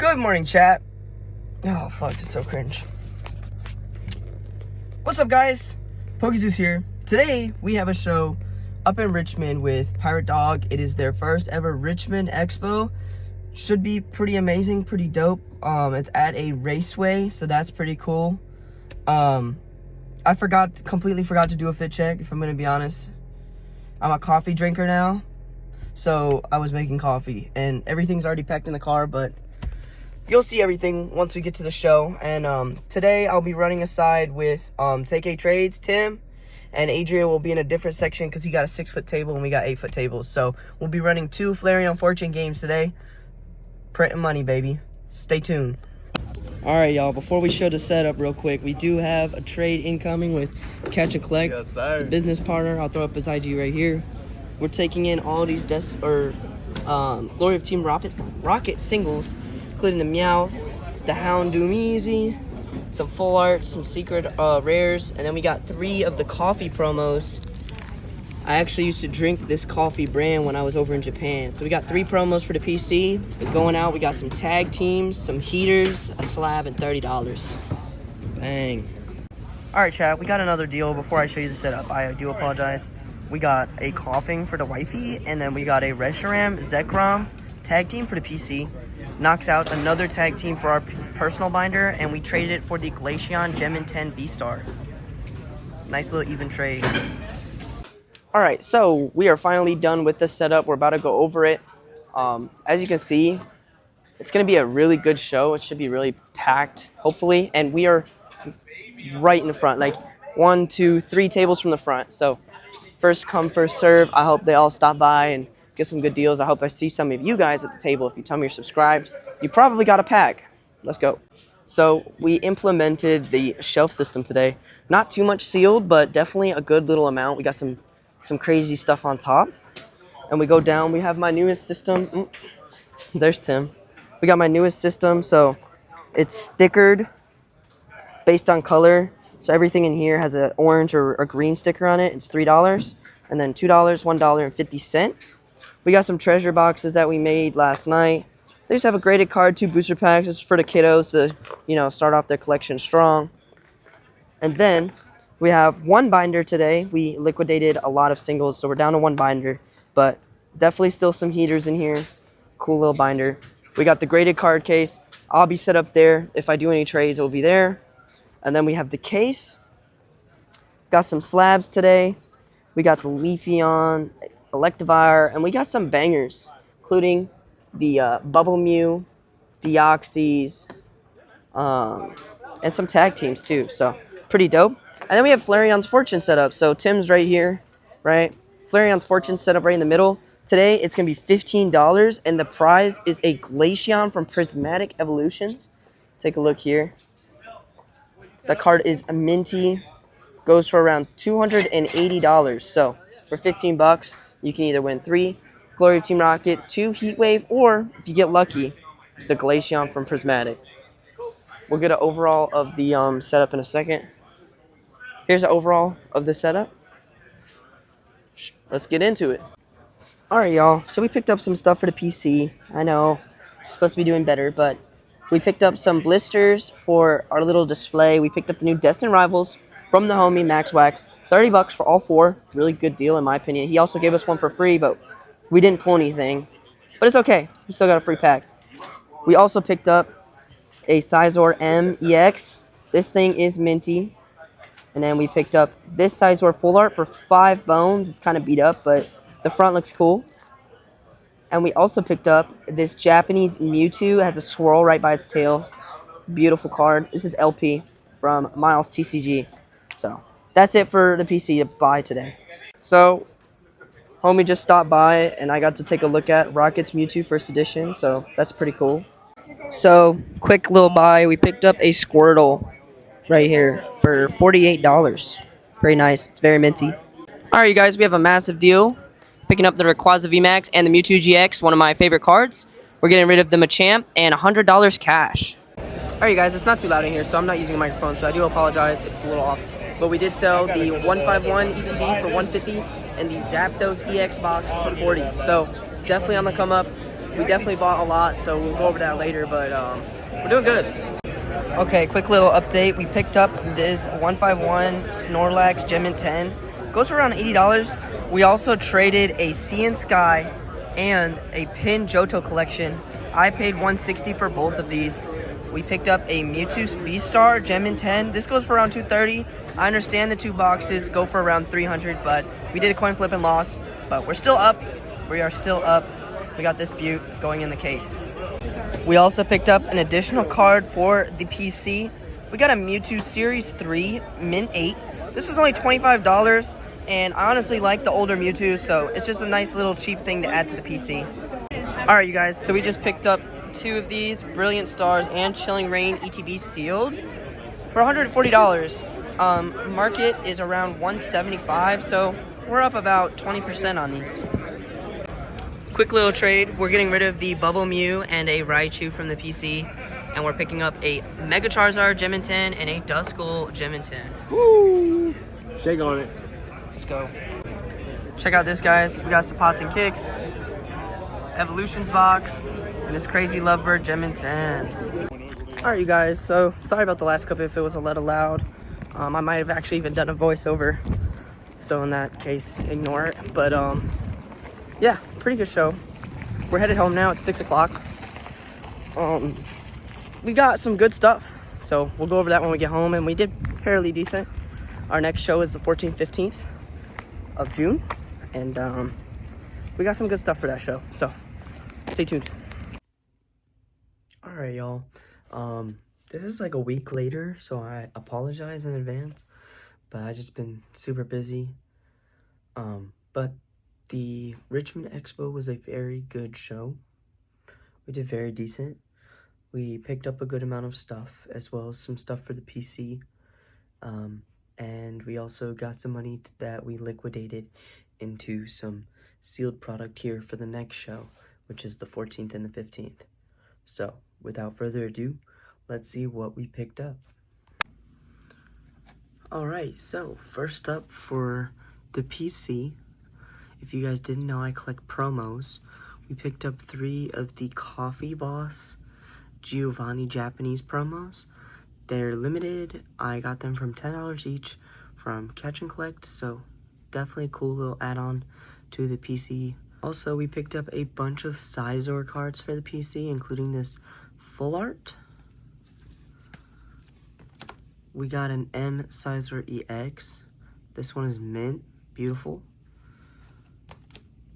Good morning, chat. Oh, fuck, it's so cringe. What's up, guys? Pokezeus here. Today, we have a show up in Richmond with Pirate Dog. It is their first ever Richmond Expo. Should be pretty amazing, pretty dope. It's at a raceway, so that's pretty cool. I completely forgot to do a fit check, if I'm gonna be honest. I'm a coffee drinker now, so I was making coffee, and everything's already packed in the car, but you'll see everything once we get to the show. And today I'll be running a side with TK Trades, Tim, and Adrian will be in a different section because he got a 6-foot table and we got 8-foot tables. So we'll be running 2 Flareon Fortune games today. Printing money, baby. Stay tuned. All right, y'all, before we show the setup real quick, we do have a trade incoming with Catch and Collect. Yes, sir. The business partner. I'll throw up his IG right here. We're taking in all these Glory of Team Rocket singles, including the Meow, the Houndoom Easy, some full art, some secret rares, and then we got 3 of the coffee promos. I actually used to drink this coffee brand when I was over in Japan. So we got 3 promos for the PC. But going out, we got some tag teams, some heaters, a slab, and $30. Bang. All right, chat, we got another deal. Before I show you the setup, I do apologize. We got a coughing for the wifey, and then we got a Reshiram Zekrom tag team for the PC. Knocks out another tag team for our personal binder, and we traded it for the Glaceon Gemin 10 V-Star. Nice little even trade. All right, so we are finally done with the setup. We're about to go over it. As you can see, it's going to be a really good show. It should be really packed, hopefully, and we are right in the front, like 1, 2, 3 tables from the front. So first come, first serve. I hope they all stop by and get some good deals. I hope I see some of you guys at the table. If you tell me you're subscribed, you probably got a pack. Let's go. So we implemented the shelf system today. Not too much sealed, but definitely a good little amount. We got some crazy stuff on top. And we go down. We have my newest system. There's Tim. We got my newest system. So it's stickered based on color. So everything in here has an orange or a green sticker on it. It's $3. And then $2, $1.50. We got some treasure boxes that we made last night. They just have a graded card, 2 booster packs. It's for the kiddos to, start off their collection strong. And then we have 1 binder today. We liquidated a lot of singles, so we're down to 1 binder. But definitely still some heaters in here. Cool little binder. We got the graded card case. I'll be set up there. If I do any trades, it will be there. And then we have the case. Got some slabs today. We got the Leafeon, Electivire, and we got some bangers, including the Bubble Mew, Deoxys, and some tag teams too. So pretty dope. And then we have Flareon's Fortune set up. So Tim's right here, right? Flareon's Fortune set up right in the middle. Today it's gonna be $15, and the prize is a Glaceon from Prismatic Evolutions. Take a look here. The card is a minty. Goes for around $280. So for $15, you can either win 3 Glory of Team Rocket, 2 Heatwave, or if you get lucky, the Glaceon from Prismatic. We'll get an overall of the setup in a second. Here's an overall of the setup. Let's get into it. All right, y'all. So we picked up some stuff for the PC. I know, we're supposed to be doing better, but we picked up some blisters for our little display. We picked up the new Destined Rivals from the homie Max Wax. $30 for all 4. Really good deal in my opinion. He also gave us 1 for free, but we didn't pull anything. But it's okay. We still got a free pack. We also picked up a Sizor M EX. This thing is minty. And then we picked up this Sizor Full Art for 5 bones. It's kind of beat up, but the front looks cool. And we also picked up this Japanese Mewtwo. It has a swirl right by its tail. Beautiful card. This is LP from Miles TCG. So that's it for the PC to buy today. So homie just stopped by, and I got to take a look at Rocket's Mewtwo First Edition. So that's pretty cool. So quick little buy. We picked up a Squirtle right here for $48. Very nice. It's very minty. All right, you guys, we have a massive deal. Picking up the Rayquaza VMAX and the Mewtwo GX, one of my favorite cards. We're getting rid of the Machamp and $100 cash. All right, you guys, it's not too loud in here, so I'm not using a microphone, so I do apologize if it's a little off. But we did sell the 151 ETB for $150 and the Zapdos EX box for $40. So definitely on the come up. We definitely bought a lot, so we'll go over that later, but we're doing good. Okay, quick little update. We picked up this 151 Snorlax Gem in 10. Goes for around $80. We also traded a Sea and Sky and a Pin Johto collection. I paid $160 for both of these. We picked up a Mewtwo V-Star Gem in 10. This goes for around $230. I understand the 2 boxes go for around $300, but we did a coin flip and lost. But we're still up. We are still up. We got this beaut going in the case. We also picked up an additional card for the PC. We got a Mewtwo Series 3 Mint 8. This was only $25, and I honestly like the older Mewtwo, so it's just a nice little cheap thing to add to the PC. Alright, you guys, so we just picked up 2 of these Brilliant Stars and Chilling Reign ETB sealed for $140. Market is around $175, so we're up about 20% on these. Quick little trade. We're getting rid of the Bubble Mew and a Raichu from the PC, and we're picking up a Mega Charizard Gem in 10 and a Duskull Gem in 10. Woo! Shake on it. Let's go. Check out this, guys. We got some pots and kicks, Evolutions box, and this crazy Lovebird Gem in 10. Alright, you guys, so sorry about the last clip if it was a little loud. I might have actually even done a voiceover, so in that case, ignore it. But yeah, pretty good show. We're headed home now. It's 6 o'clock. We got some good stuff, so we'll go over that when we get home, and we did fairly decent. Our next show is the 14th, 15th of June, and we got some good stuff for that show, so stay tuned. All right, y'all. This is like a week later, so I apologize in advance, but I just been super busy. But the Richmond Expo was a very good show. We did very decent. We picked up a good amount of stuff, as well as some stuff for the PC. And we also got some money that we liquidated into some sealed product here for the next show, which is the 14th and the 15th. So, without further ado, let's see what we picked up. Alright, so first up for the PC, if you guys didn't know, I collect promos. We picked up 3 of the Coffee Boss Giovanni Japanese promos. They're limited. I got them from $10 each from Catch and Collect, so definitely a cool little add-on to the PC. Also, we picked up a bunch of Sizor cards for the PC, including this Full Art. We got an M Sizor EX. This one is mint, beautiful.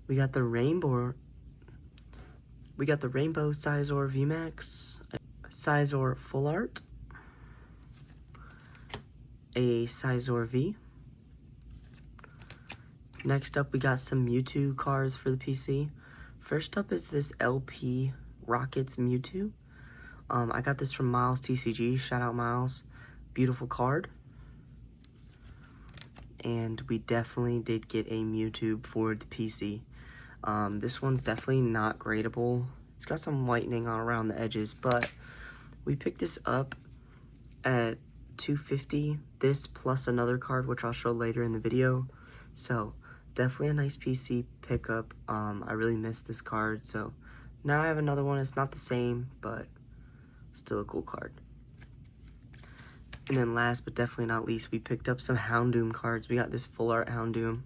We got the Rainbow Sizor VMAX, Sizor Full Art, a Sizor V. Next up, we got some Mewtwo cards for the PC. First up is this LP Rockets Mewtwo. I got this from Miles TCG. Shout out Miles. Beautiful card. And we definitely did get a Mewtwo for the PC. This one's definitely not gradable. It's got some whitening on around the edges, but we picked this up at $250. This plus another card, which I'll show later in the video. So definitely a nice PC pickup. I really missed this card, so now I have another one. It's not the same, but still a cool card. And then last but definitely not least, we picked up some Houndoom cards. We got this Full Art Houndoom.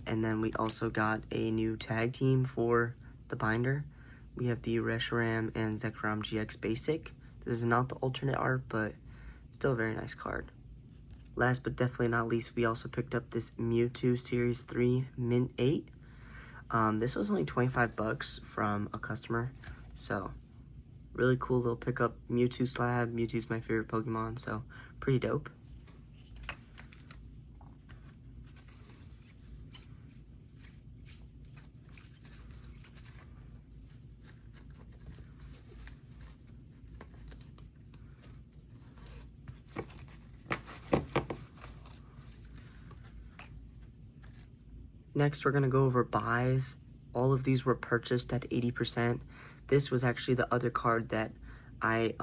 And then we also got a new tag team for the binder. We have the Reshiram and Zekrom GX Basic. This is not the alternate art, but still a very nice card. Last but definitely not least, we also picked up this Mewtwo Series 3 Mint 8. This was only 25 bucks from a customer, so really cool little pickup. Mewtwo slab. Mewtwo's my favorite Pokemon, so pretty dope. Next, we're going to go over buys. All of these were purchased at 80%. This was actually the other card that I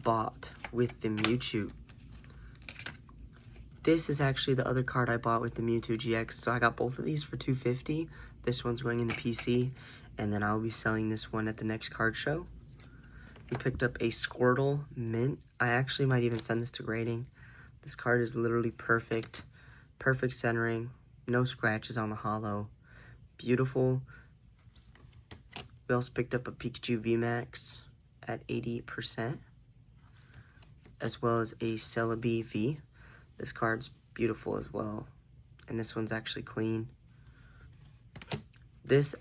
bought with the Mewtwo. This is actually the other card I bought with the Mewtwo GX. So I got both of these for $250. This one's going in the PC. and then I'll be selling this one at the next card show. We picked up a Squirtle Mint. I actually might even send this to grading. This card is literally perfect. Perfect centering. No scratches on the hollow. Beautiful. We also picked up a Pikachu VMAX at 80%, as well as a Celebi V. This card's beautiful as well, and this one's actually clean. These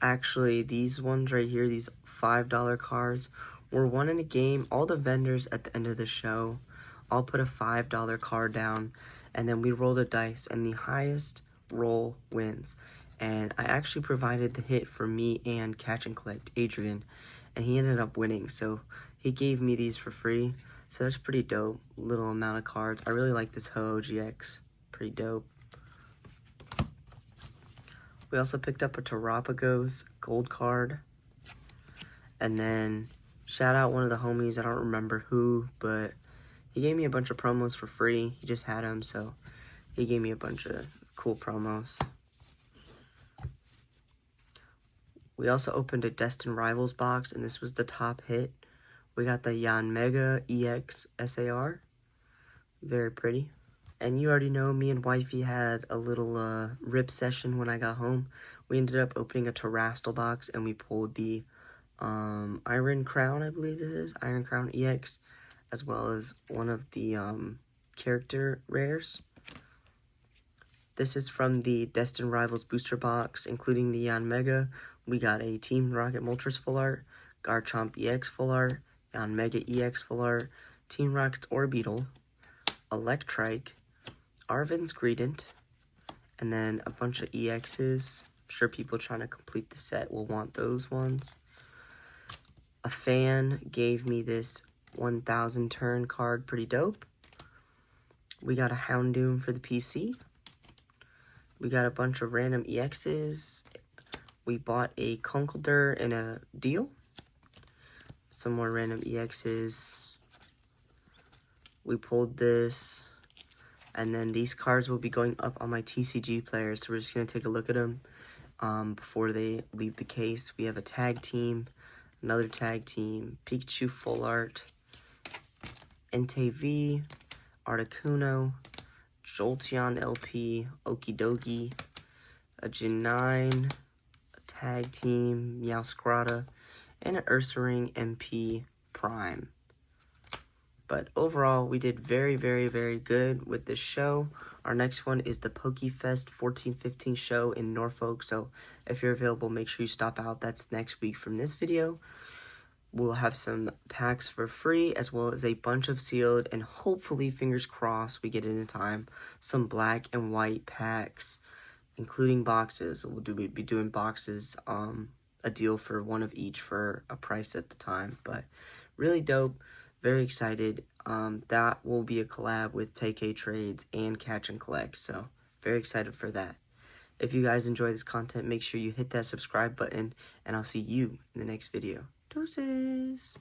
ones right here, these $5 cards, were won in a game. All the vendors at the end of the show all put a $5 card down, and then we rolled a dice, and the highest roll wins. And I actually provided the hit for me and Catch and Collect, Adrian, and he ended up winning. So he gave me these for free. So that's pretty dope. Little amount of cards. I really like this Ho GX. Pretty dope. We also picked up a Terapagos gold card. And then shout out one of the homies. I don't remember who, but he gave me a bunch of promos for free. He just had them, so he gave me a bunch of cool promos. We also opened a Destined Rivals box, and this was the top hit. We got the Yanmega EX SAR. Very pretty. And you already know, me and wifey had a little rip session when I got home. We ended up opening a Terrastal box, and we pulled the Iron Crown, I believe this is. Iron Crown EX, as well as one of the character rares. This is from the Destined Rivals booster box, including the Yanmega. We got a Team Rocket Moltres full art, Garchomp EX full art, Yanmega EX full art, Team Rocket's Orbeetle, Electrike, Arven's Greedent, and then a bunch of EXs. I'm sure people trying to complete the set will want those ones. A fan gave me this 1000 turn card, pretty dope. We got a Houndoom for the PC. We got a bunch of random EXs. We bought a Conkeldurr in a deal. Some more random EXs. We pulled this. And then these cards will be going up on my TCG players. So we're just going to take a look at them before they leave the case. We have a tag team, another tag team, Pikachu full art, Entei V, Articuno, Jolteon LP, Okidogi, a Gen 9, a tag team, Meowscarada, and an Ursaring MP Prime. But overall, we did very, very, very good with this show. Our next one is the Pokefest 14-15 show in Norfolk. So if you're available, make sure you stop out. That's next week from this video. We'll have some packs for free, as well as a bunch of sealed, and hopefully, fingers crossed, we get it in time, some black and white packs, including boxes. We'll be doing boxes, a deal for one of each for a price at the time. But really dope. Very excited. That will be a collab with TK Trades and Catch and Collect, so very excited for that. If you guys enjoy this content, make sure you hit that subscribe button, and I'll see you in the next video. Deuces!